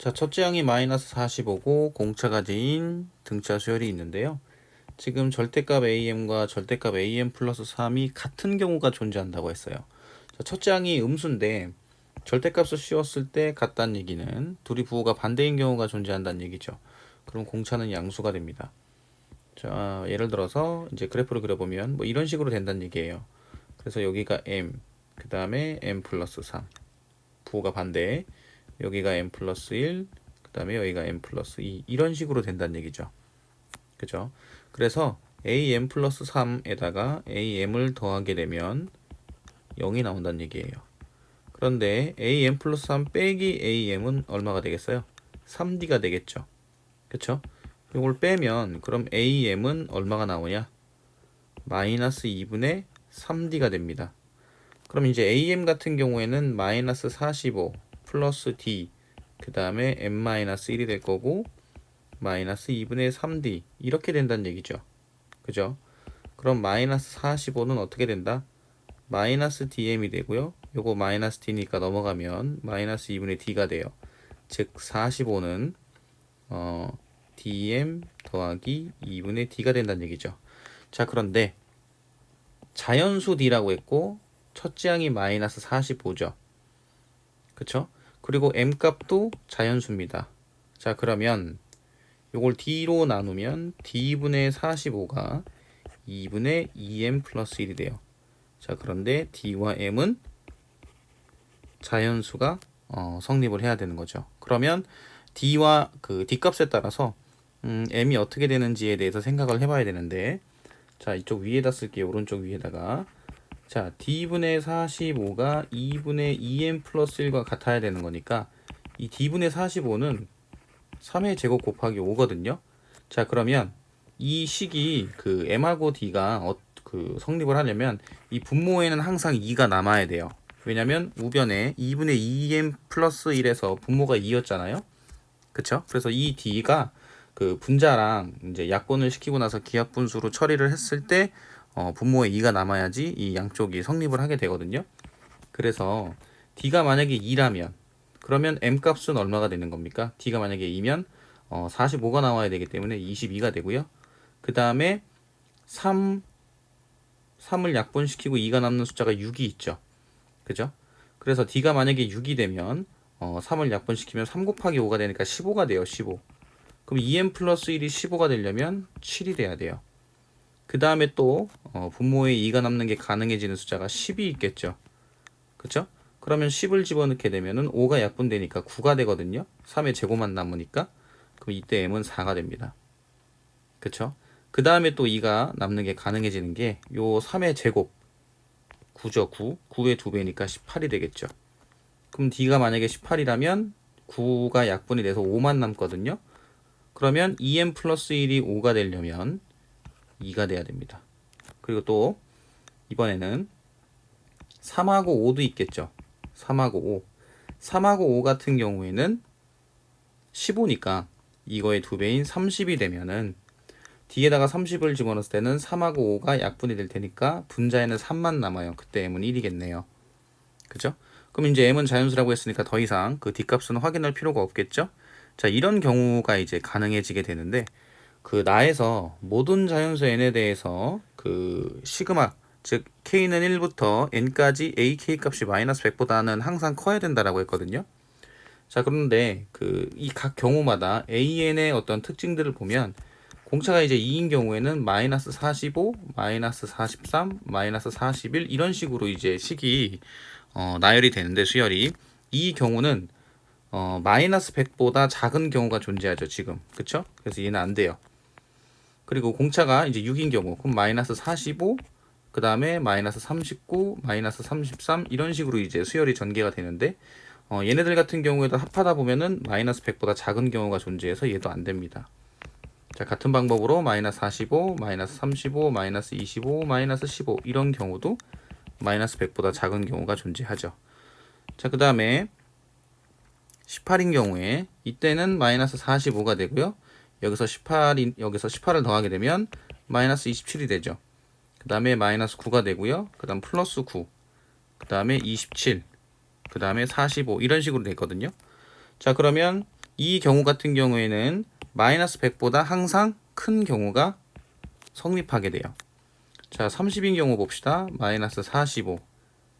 자, 첫째 항이 마이너스 45고 공차가 제인 등차 수열이 있는데요. 지금 절대값 am과 절대값 am 플러스 3이 같은 경우가 존재한다고 했어요. 자, 첫째 항이 음수인데 절대값을 씌웠을 때 같다는 얘기는 둘이 부호가 반대인 경우가 존재한다는 얘기죠. 그럼 공차는 양수가 됩니다. 자, 예를 들어서 이제 그래프를 그려보면 뭐 이런 식으로 된다는 얘기예요. 그래서 여기가 m, 그 다음에 m 플러스 3, 부호가 반대, 여기가 m 플러스 1, 그 다음에 여기가 m 플러스 2, 이런 식으로 된다는 얘기죠. 그죠? 그래서 am 플러스 3에다가 am을 더하게 되면 0이 나온다는 얘기예요. 그런데 am 플러스 3 빼기 am은 얼마가 되겠어요? 3d가 되겠죠. 그쵸? 이걸 빼면 그럼 am은 얼마가 나오냐? 마이너스 2분의 3d가 됩니다. 그럼 이제 am 같은 경우에는 마이너스 45 플러스 d 그 다음에 m-1이 될 거고 마이너스 2분의 3d 이렇게 된다는 얘기죠. 그죠? 그럼 마이너스 45는 어떻게 된다? 마이너스 dm이 되고요. 요거 마이너스 d니까 넘어가면 마이너스 2분의 d가 돼요. 즉 45는 dm 더하기 2분의 d가 된다는 얘기죠. 자, 그런데 자연수 d라고 했고 첫째 항이 마이너스 45죠. 그쵸? 그리고 m값도 자연수입니다. 자, 그러면 요걸 d로 나누면 d분의 45가 2분의 2m 플러스 1이 돼요. 자, 그런데 d와 m은 자연수가 성립을 해야 되는 거죠. 그러면 d와 그 d값에 따라서 m이 어떻게 되는지에 대해서 생각을 해봐야 되는데, 자, 이쪽 위에다 쓸게요. 오른쪽 위에다가. 자, d분의 45가 2분의 2m 플러스 1과 같아야 되는 거니까 이 d분의 45는 3의 제곱 곱하기 5거든요. 자, 그러면 이 식이 그 m하고 d가 그 성립을 하려면 이 분모에는 항상 2가 남아야 돼요. 왜냐면 우변에 2분의 2m 플러스 1에서 분모가 2였잖아요. 그쵸? 그래서 이 d가 그 분자랑 이제 약분을 시키고 나서 기하분수로 처리를 했을 때 분모에 2가 남아야지 이 양쪽이 성립을 하게 되거든요. 그래서 d가 만약에 2라면 그러면 m 값은 얼마가 되는 겁니까? d가 만약에 2면 45가 나와야 되기 때문에 22가 되고요. 그 다음에 3을 약분시키고 2가 남는 숫자가 6이 있죠. 그죠? 그래서 d가 만약에 6이 되면 3을 약분시키면 3 곱하기 5가 되니까 15가 돼요. 15. 그럼 2m 플러스 1이 15가 되려면 7이 돼야 돼요. 그 다음에 또 분모에 2가 남는 게 가능해지는 숫자가 10이 있겠죠. 그쵸? 그러면 10을 집어넣게 되면은 5가 약분되니까 9가 되거든요. 3의 제곱만 남으니까. 그럼 이때 m은 4가 됩니다. 그쵸? 그 다음에 또 2가 남는 게 가능해지는 게 요 3의 제곱 9죠. 9. 9의 2배니까 18이 되겠죠. 그럼 d가 만약에 18이라면 9가 약분이 돼서 5만 남거든요. 그러면 2m 플러스 1이 5가 되려면 2가 돼야 됩니다. 그리고 또 이번에는 3하고 5도 있겠죠. 3하고 5. 3하고 5 같은 경우에는 15니까 이거의 2배인 30이 되면은 D에다가 30을 집어넣을 때는 3하고 5가 약분이 될 테니까 분자에는 3만 남아요. 그때 m은 1이겠네요. 그죠? 그럼 이제 m은 자연수라고 했으니까 더 이상 그 D값은 확인할 필요가 없겠죠? 자, 이런 경우가 이제 가능해지게 되는데 그 나에서 모든 자연수 n에 대해서 그 시그마 즉 k는 1부터 n까지 ak 값이 마이너스 100보다는 항상 커야 된다라고 했거든요. 자, 그런데 그 이 각 경우마다 an의 어떤 특징들을 보면 공차가 이제 2인 경우에는 마이너스 45, 마이너스 43, 마이너스 41 이런 식으로 이제 식이 나열이 되는데 수열이 이 경우는 마이너스 100보다 작은 경우가 존재하죠 지금. 그쵸? 그래서 얘는 안 돼요. 그리고 공차가 이제 6인 경우 그럼 마이너스 45, 그 다음에 마이너스 39, 마이너스 33 이런 식으로 이제 수열이 전개가 되는데 얘네들 같은 경우에도 합하다 보면은 마이너스 100보다 작은 경우가 존재해서 얘도 안 됩니다. 자, 같은 방법으로 마이너스 45, 마이너스 35, 마이너스 25, 마이너스 15 이런 경우도 마이너스 100보다 작은 경우가 존재하죠. 자, 그 다음에 18인 경우에 이때는 마이너스 45가 되고요. 여기서 18을 더하게 되면 마이너스 27이 되죠. 그 다음에 마이너스 9가 되고요. 그 다음 플러스 9, 그 다음에 27, 그 다음에 45 이런 식으로 되거든요. 자, 그러면 이 경우 같은 경우에는 마이너스 100보다 항상 큰 경우가 성립하게 돼요. 자, 30인 경우 봅시다. 마이너스 45,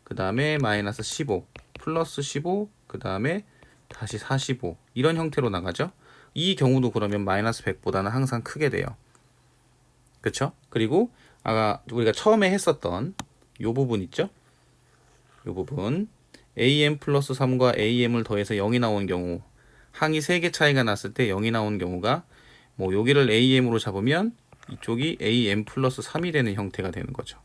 그 다음에 마이너스 15, 플러스 15, 그 다음에 다시 45 이런 형태로 나가죠. 이 경우도 그러면 마이너스 100보다는 항상 크게 돼요. 그쵸? 그리고 아까 우리가 처음에 했었던 요 부분 있죠? 요 부분 am 플러스 3과 am을 더해서 0이 나온 경우, 항이 3개 차이가 났을 때 0이 나온 경우가 뭐 여기를 am으로 잡으면 이쪽이 am 플러스 3이 되는 형태가 되는 거죠.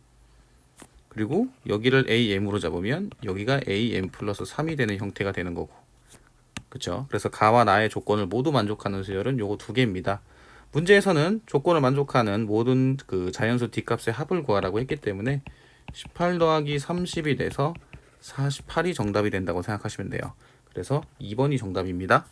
그리고 여기를 am으로 잡으면 여기가 am 플러스 3이 되는 형태가 되는 거고. 그쵸? 그래서 가와 나의 조건을 모두 만족하는 수열은 요거 두 개입니다. 문제에서는 조건을 만족하는 모든 그 자연수 D값의 합을 구하라고 했기 때문에 18 더하기 30이 돼서 48이 정답이 된다고 생각하시면 돼요. 그래서 2번이 정답입니다.